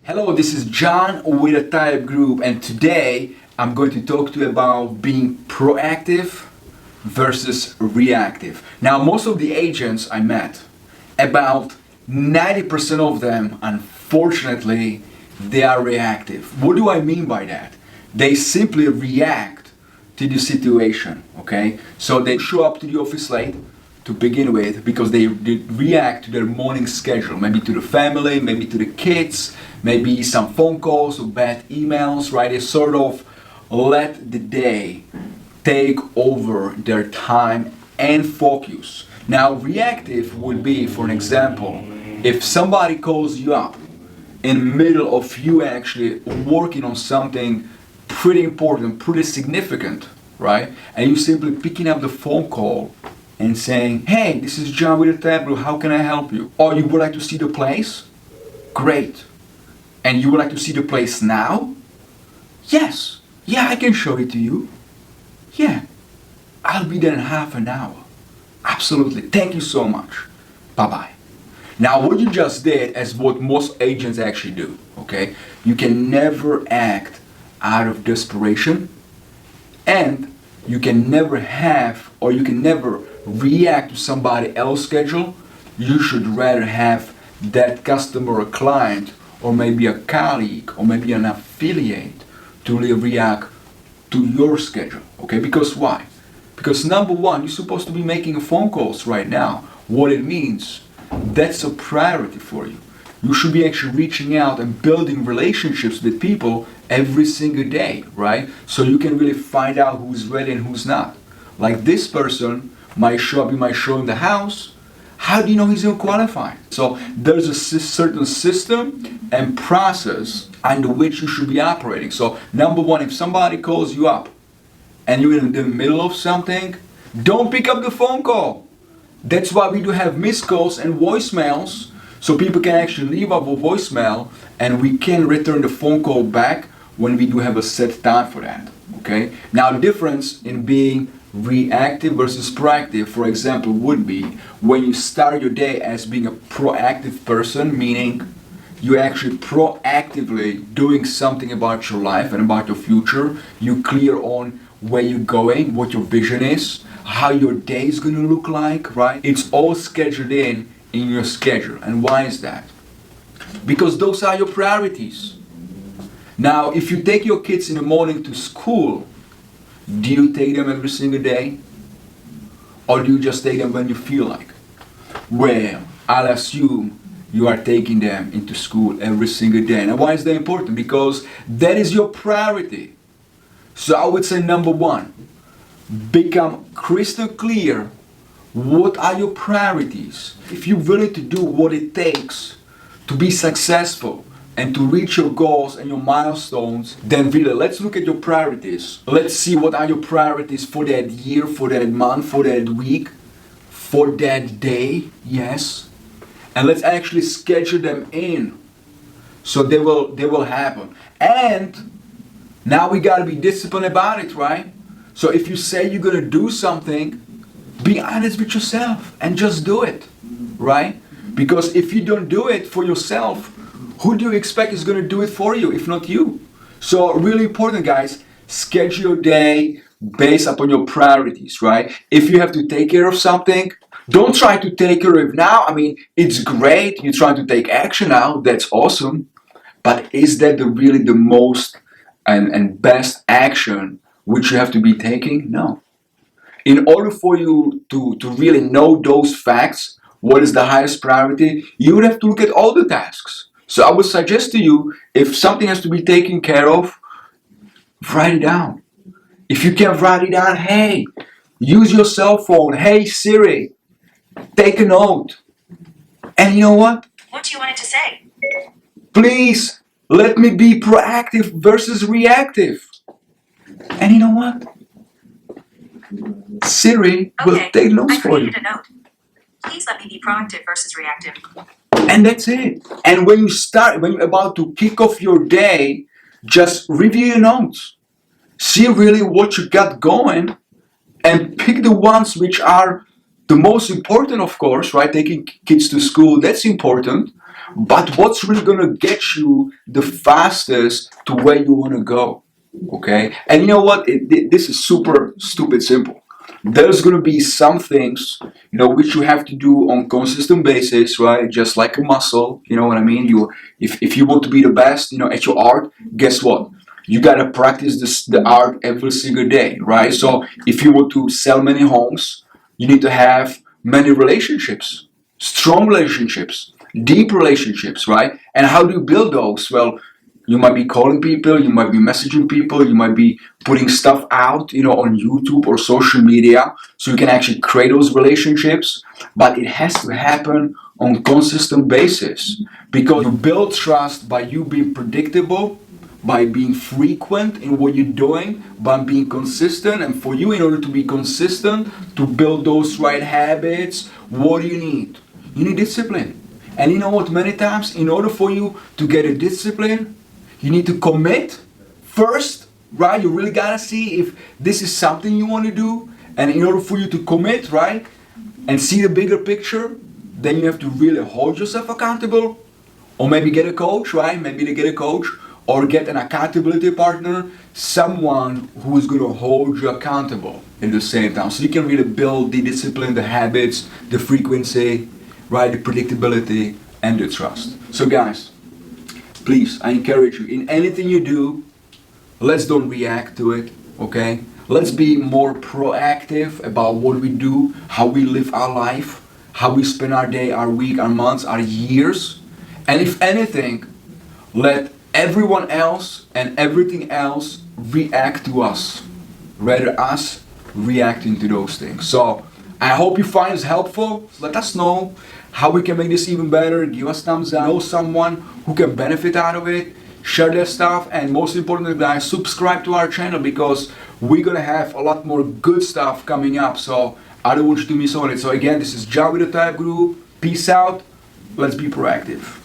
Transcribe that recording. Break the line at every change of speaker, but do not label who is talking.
Hello, this is John with the Tayeb group, and today I'm going to talk to you about being proactive versus reactive. Now, most of the agents I met, about 90% of them, unfortunately, they are reactive. What do I mean by that? They simply react to the situation, okay? So they show up to the office late to begin with because they react to their morning schedule, maybe to the family, maybe to the kids, maybe some phone calls or bad emails, right? They sort of let the day take over their time and focus. Now, reactive would be, for an example, if somebody calls you up in the middle of you actually working on something pretty important, pretty significant, right? And you simply picking up the phone call and saying, hey, this is John with the Tayeb, how can I help you? Or you would like to see the place? Great. And you would like to see the place now? Yes. Yeah, I can show it to you. Yeah. I'll be there in half an hour. Absolutely. Thank you so much. Bye-bye. Now, what you just did is what most agents actually do, okay? You can never act out of desperation, and you can never have, or you can never react to somebody else's schedule. You should rather have that customer or client, or maybe a colleague, or maybe an affiliate to really react to your schedule, okay? Because why? Because number one, you're supposed to be making phone calls right now. What it means, that's a priority for you. You should be actually reaching out and building relationships with people every single day, right? So you can really find out who's ready and who's not. Like this person might show up in my show in the house. How do you know he's going to qualify? So there's a certain system and process under which you should be operating. So number one, if somebody calls you up and you're in the middle of something, don't pick up the phone call. That's why we do have missed calls and voicemails, so people can actually leave up a voicemail and we can return the phone call back when we do have a set time for that, okay? Now the difference in being reactive versus proactive, for example, would be when you start your day as being a proactive person, meaning you're actually proactively doing something about your life and about your future. You're clear on where you're going, what your vision is, how your day is going to look like, right? It's all scheduled in your schedule. And why is that? Because those are your priorities. Now, if you take your kids in the morning to school, do you take them every single day? Or do you just take them when you feel like? Well, I'll assume you are taking them into school every single day. And why is that important? Because that is your priority. So I would say number one, become crystal clear. What are your priorities? If you're willing to do what it takes to be successful and to reach your goals and your milestones, then really let's look at your priorities. Let's see what are your priorities for that year, for that month, for that week, for that day, yes. And let's actually schedule them in so they will happen. And now we gotta be disciplined about it, right? So if you say you're gonna do something, be honest with yourself and just do it, right? Because if you don't do it for yourself, who do you expect is gonna do it for you if not you? So really important, guys, schedule your day based upon your priorities, right? If you have to take care of something, don't try to take care of it now. I mean, it's great, you're trying to take action now, that's awesome. But is that really the most and best action which you have to be taking? No. In order for you to really know those facts, what is the highest priority, you would have to look at all the tasks. So I would suggest to you, if something has to be taken care of, write it down. If you can't write it down, hey, use your cell phone. Hey Siri, take a note. And you know what?
What do you want it to say?
Please, let me be proactive versus reactive. And you know what? Siri will
Okay,
take notes
I
for you.
created a note. Please let me be proactive versus reactive.
And that's it. And when you're about to kick off your day, just review your notes. See really what you got going and pick the ones which are the most important, of course, right? Taking kids to school, that's important. but what's really gonna get you the fastest to where you wanna go. Okay? And you know what? This is super stupid simple. There's gonna be some things, which you have to do on consistent basis, right? Just like a muscle, you know what I mean? If you want to be the best, at your art, guess what? You gotta practice the art every single day, right? So if you want to sell many homes, you need to have many relationships, strong relationships, deep relationships, right? And how do you build those? Well, you might be calling people, you might be messaging people, you might be putting stuff out, on YouTube or social media, so you can actually create those relationships. But it has to happen on consistent basis, because you build trust by you being predictable, by being frequent in what you're doing, by being consistent. And for you, in order to be consistent, to build those right habits, what do you need? You need discipline. And you know what? Many times, in order for you to get a discipline, you need to commit first, right? You really gotta see if this is something you want to do. And in order for you to commit, right, and see the bigger picture, then you have to really hold yourself accountable. Or maybe get a coach, right? Maybe to get a coach, or get an accountability partner, someone who is going to hold you accountable at the same time. So you can really build the discipline, the habits, the frequency, right? The predictability and the trust. So guys, please, I encourage you, in anything you do, let's don't react to it, okay? Let's be more proactive about what we do, how we live our life, how we spend our day, our week, our months, our years. And if anything, let everyone else and everything else react to us, rather us reacting to those things. So I hope you find this helpful. Let us know how we can make this even better. Give us thumbs up. Know someone who can benefit out of it. Share their stuff, and most importantly, guys, subscribe to our channel, because we're gonna have a lot more good stuff coming up. So I don't want you to miss on it. So again, this is John with the Tayeb Group. Peace out. Let's be proactive.